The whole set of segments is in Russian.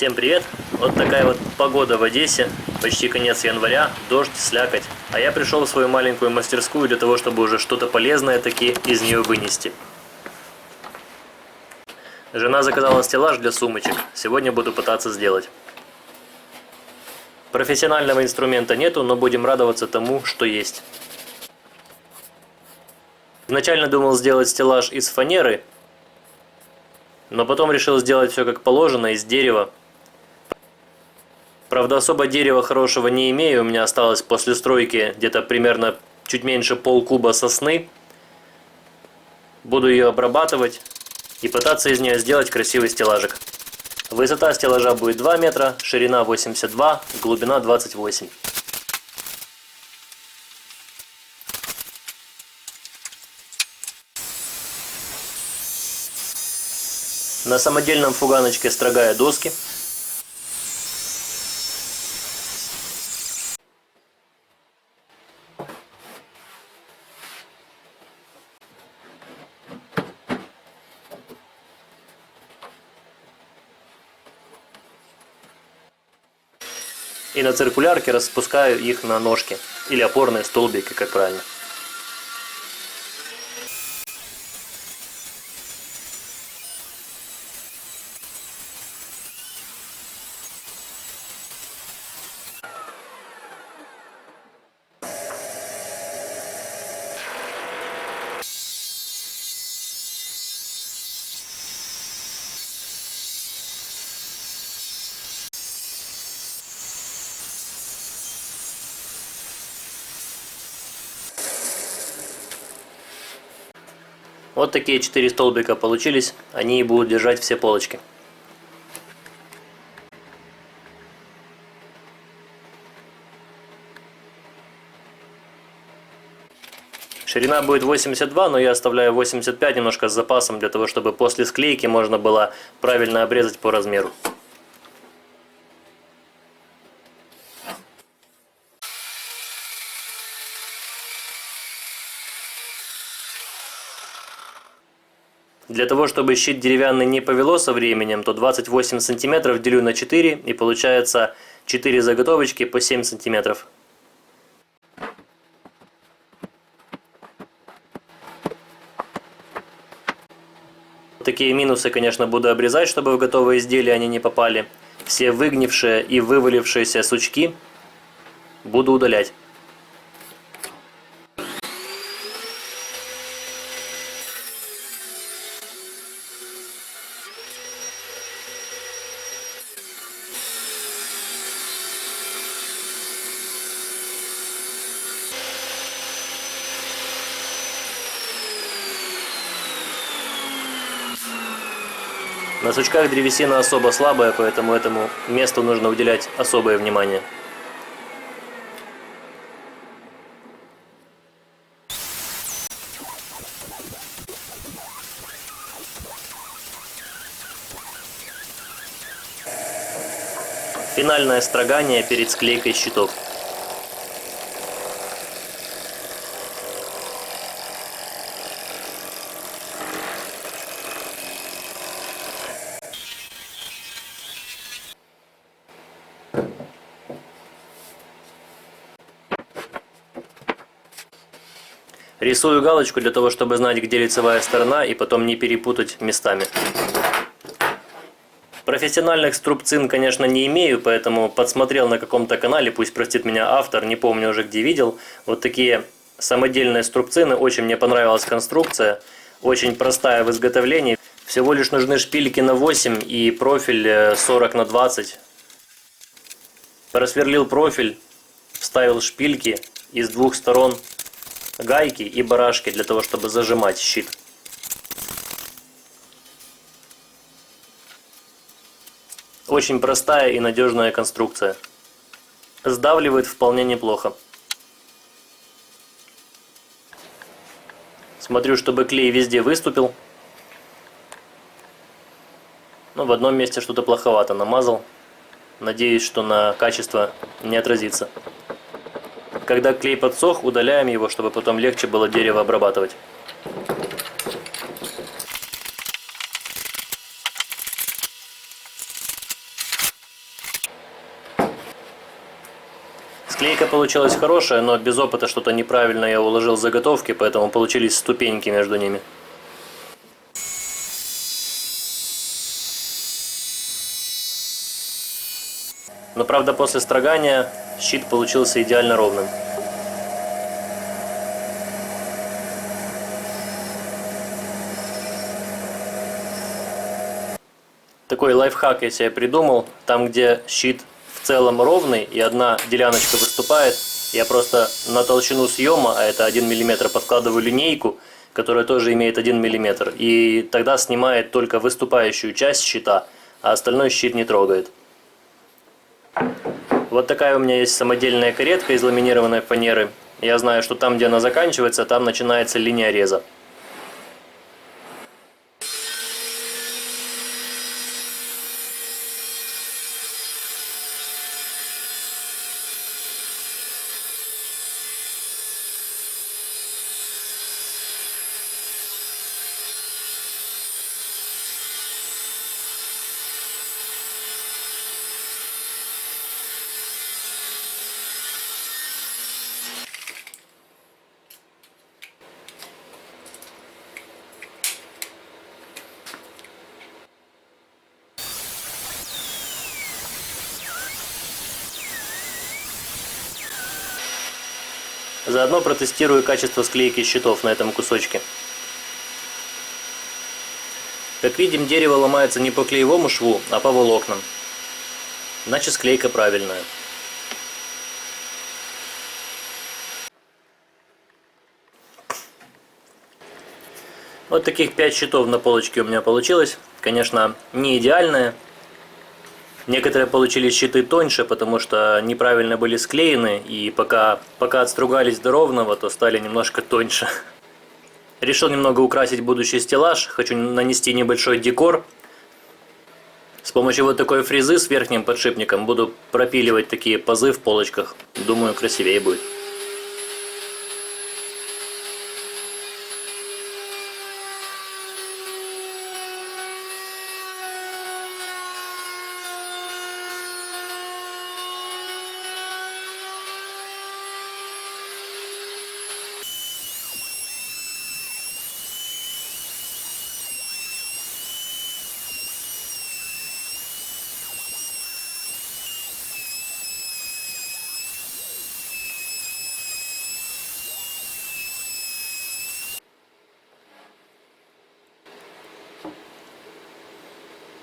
Всем привет! Вот такая вот погода в Одессе, почти конец января, дождь, слякоть. А я пришел в свою маленькую мастерскую для того, чтобы уже что-то полезное таки из нее вынести. Жена заказала стеллаж для сумочек, сегодня буду пытаться сделать. Профессионального инструмента нету, но будем радоваться тому, что есть. Изначально думал сделать стеллаж из фанеры, но потом решил сделать все как положено, из дерева. Правда, особо дерева хорошего не имею, у меня осталось после стройки где-то примерно чуть меньше полкуба сосны. Буду ее обрабатывать и пытаться из нее сделать красивый стеллажик. Высота стеллажа будет 2 метра, ширина 82, глубина 28. На самодельном фуганочке строгаю доски. И на циркулярке распускаю их на ножки, или опорные столбики, как правильно. Вот такие 4 столбика получились, они и будут держать все полочки. Ширина будет 82, но я оставляю 85 немножко с запасом, для того, чтобы после склейки можно было правильно обрезать по размеру. Для того, чтобы щит деревянный не повело со временем, то 28 сантиметров делю на 4 и получается 4 заготовочки по 7 сантиметров. Такие минусы, конечно, буду обрезать, чтобы в готовые изделия они не попали. Все выгнившие и вывалившиеся сучки буду удалять. На сучках древесина особо слабая, поэтому этому месту нужно уделять особое внимание. Финальное строгание перед склейкой щитов. Рисую галочку для того, чтобы знать, где лицевая сторона, и потом не перепутать местами. Профессиональных струбцин, конечно, не имею, поэтому подсмотрел на каком-то канале, пусть простит меня автор, не помню уже где видел. Вот такие самодельные струбцины, очень мне понравилась конструкция, очень простая в изготовлении. Всего лишь нужны шпильки на 8 и профиль 40 на 20. Просверлил профиль, вставил шпильки и с двух сторон гайки и барашки для того, чтобы зажимать щит. Очень простая и надежная конструкция. Сдавливает вполне неплохо. Смотрю, чтобы клей везде выступил. Но в одном месте что-то плоховато намазал. Надеюсь, что на качество не отразится. Когда клей подсох, удаляем его, чтобы потом легче было дерево обрабатывать. Склейка получилась хорошая, но без опыта что-то неправильно я уложил заготовки, поэтому получились ступеньки между ними. Но правда после строгания щит получился идеально ровным. Такой лайфхак я себе придумал. Там, где щит в целом ровный и одна деляночка выступает, я просто на толщину съема, а это 1 мм, подкладываю линейку, которая тоже имеет 1 мм. И тогда снимает только выступающую часть щита, а остальной щит не трогает. Вот такая у меня есть самодельная каретка из ламинированной фанеры. Я знаю, что там, где она заканчивается, там начинается линия реза. Заодно протестирую качество склейки щитов на этом кусочке. Как видим, дерево ломается не по клеевому шву, а по волокнам. Значит, склейка правильная. Вот таких 5 щитов на полочке у меня получилось. Конечно, не идеальные. Некоторые получились щиты тоньше, потому что неправильно были склеены, и пока отстругались до ровного, то стали немножко тоньше. Решил немного украсить будущий стеллаж, хочу нанести небольшой декор. С помощью вот такой фрезы с верхним подшипником буду пропиливать такие пазы в полочках. Думаю, красивее будет.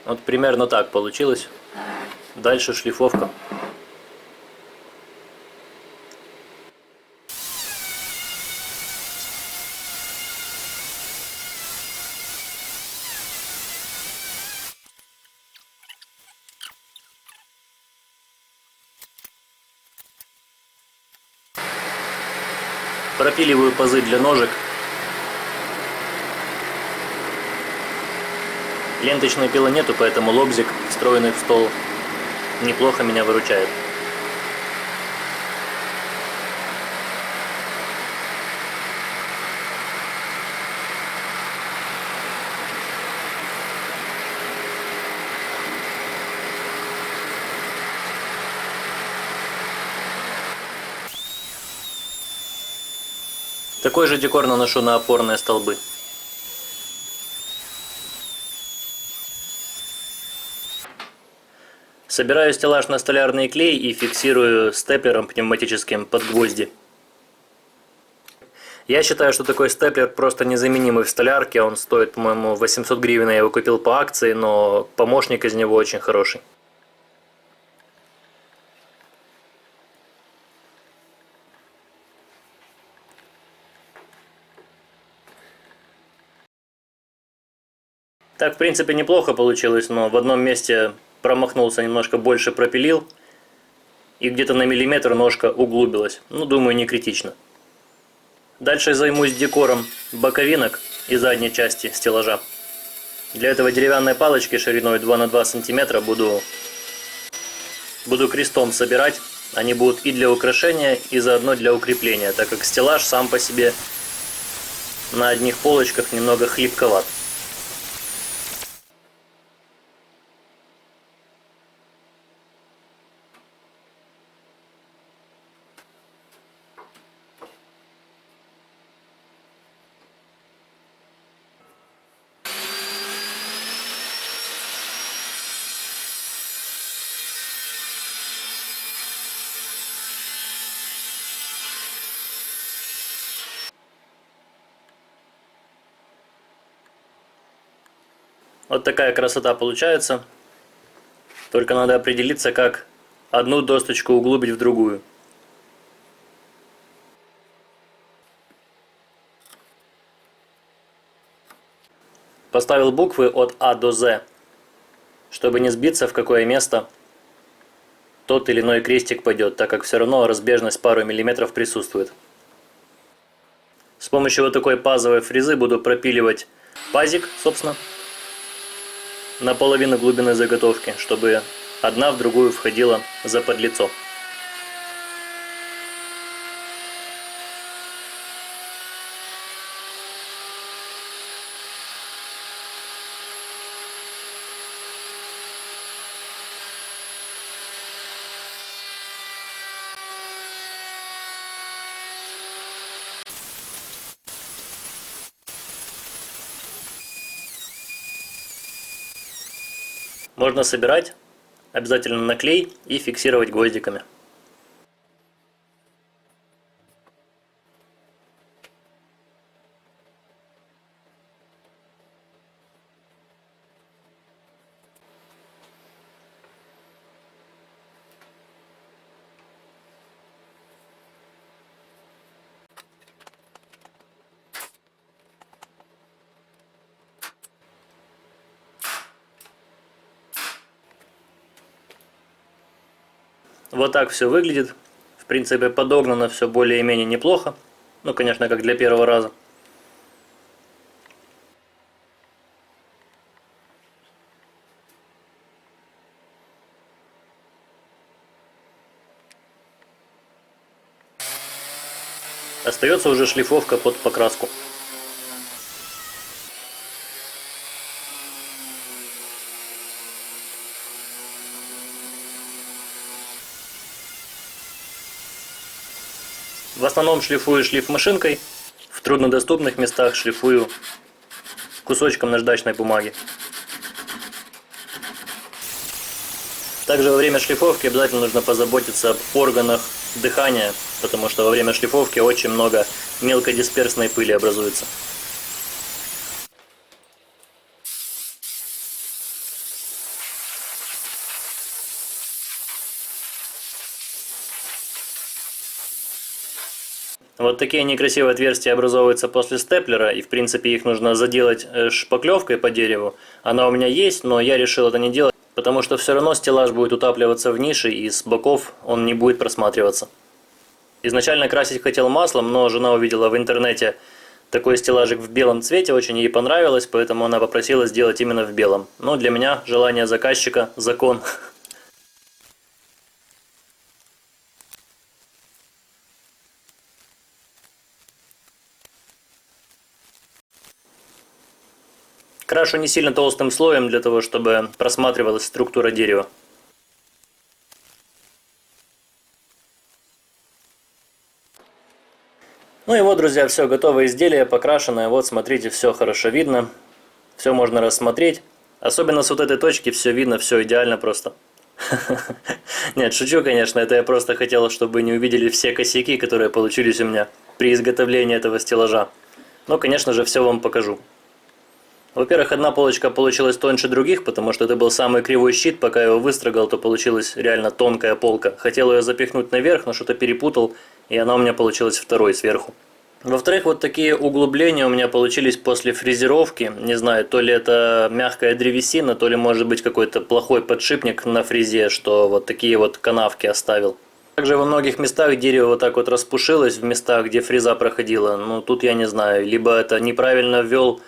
Вот примерно так получилось. Дальше шлифовка. Пропиливаю пазы для ножек. Ленточной пилы нету, поэтому лобзик, встроенный в стол, неплохо меня выручает. Такой же декор наношу на опорные столбы. Собираю стеллаж на столярный клей и фиксирую степлером пневматическим под гвозди. Я считаю, что такой степлер просто незаменимый в столярке. Он стоит, по-моему, 800 гривен. Я его купил по акции, но помощник из него очень хороший. Так, в принципе, неплохо получилось, но в одном месте промахнулся, немножко больше пропилил. И где-то на миллиметр ножка углубилась. Ну, думаю, не критично. Дальше займусь декором боковинок и задней части стеллажа. Для этого деревянной палочки шириной 2 на 2 см буду крестом собирать. Они будут и для украшения, и заодно для укрепления, так как стеллаж сам по себе на одних полочках немного хлипковат. Вот такая красота получается. Только надо определиться, как одну досточку углубить в другую. Поставил буквы от А до З, чтобы не сбиться, в какое место тот или иной крестик пойдет, так как все равно разбежность пару миллиметров присутствует. С помощью вот такой пазовой фрезы буду пропиливать пазик, собственно, на половину глубины заготовки, чтобы одна в другую входила за подлицо. Можно собирать, обязательно на клей и фиксировать гвоздиками. Вот так все выглядит. В принципе, подогнано все более-менее неплохо. Ну, конечно, как для первого раза. Остается уже шлифовка под покраску. В основном шлифую шлифмашинкой, в труднодоступных местах шлифую кусочком наждачной бумаги. Также во время шлифовки обязательно нужно позаботиться об органах дыхания, потому что во время шлифовки очень много мелкодисперсной пыли образуется. Вот такие некрасивые отверстия образовываются после степлера, и в принципе их нужно заделать шпаклевкой по дереву. Она у меня есть, но я решил это не делать, потому что все равно стеллаж будет утапливаться в нише, и с боков он не будет просматриваться. Изначально красить хотел маслом, но жена увидела в интернете такой стеллажик в белом цвете, очень ей понравилось, поэтому она попросила сделать именно в белом. Но для меня желание заказчика – закон. Крашу не сильно толстым слоем, для того, чтобы просматривалась структура дерева. Ну и вот, друзья, все, готовое изделие, покрашенное. Вот, смотрите, все хорошо видно. Все можно рассмотреть. Особенно с вот этой точки все видно, все идеально просто. Нет, шучу, конечно, это я просто хотел, чтобы не увидели все косяки, которые получились у меня при изготовлении этого стеллажа. Но, конечно же, все вам покажу. Во-первых, одна полочка получилась тоньше других, потому что это был самый кривой щит. Пока я его выстрогал, то получилась реально тонкая полка. Хотел ее запихнуть наверх, но что-то перепутал, и она у меня получилась второй сверху. Во-вторых, вот такие углубления у меня получились после фрезеровки. Не знаю, то ли это мягкая древесина, то ли может быть какой-то плохой подшипник на фрезе, что вот такие вот канавки оставил. Также во многих местах дерево вот так вот распушилось, в местах, где фреза проходила. Ну, тут я не знаю, либо это неправильно ввел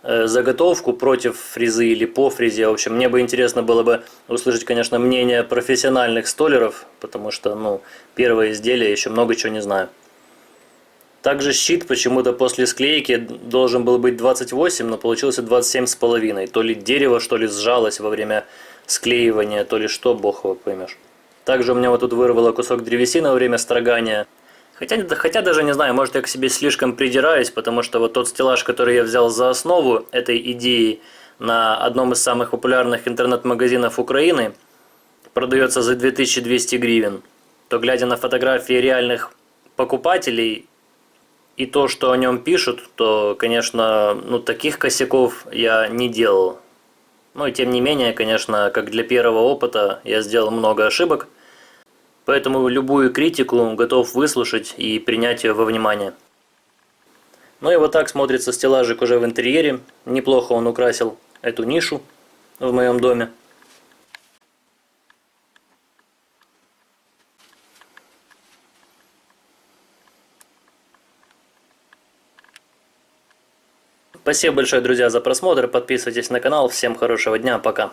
заготовку против фрезы или по фрезе. В общем, мне бы интересно было бы услышать, конечно, мнение профессиональных столяров, потому что, ну, первое изделие, еще много чего не знаю. Также щит почему-то после склейки должен был быть 28, но получился 27,5. То ли дерево, что ли, сжалось во время склеивания, то ли что, бог его поймешь. Также у меня вот тут вырвало кусок древесины во время строгания. Хотя даже не знаю, может я к себе слишком придираюсь, потому что вот тот стеллаж, который я взял за основу этой идеи на одном из самых популярных интернет-магазинов Украины, продается за 2200 гривен, то глядя на фотографии реальных покупателей и то, что о нем пишут, то, конечно, ну таких косяков я не делал. Но тем не менее, конечно, как для первого опыта я сделал много ошибок. Поэтому любую критику готов выслушать и принять ее во внимание. Ну и вот так смотрится стеллажик уже в интерьере. Неплохо он украсил эту нишу в моем доме. Спасибо большое, друзья, за просмотр. Подписывайтесь на канал. Всем хорошего дня. Пока.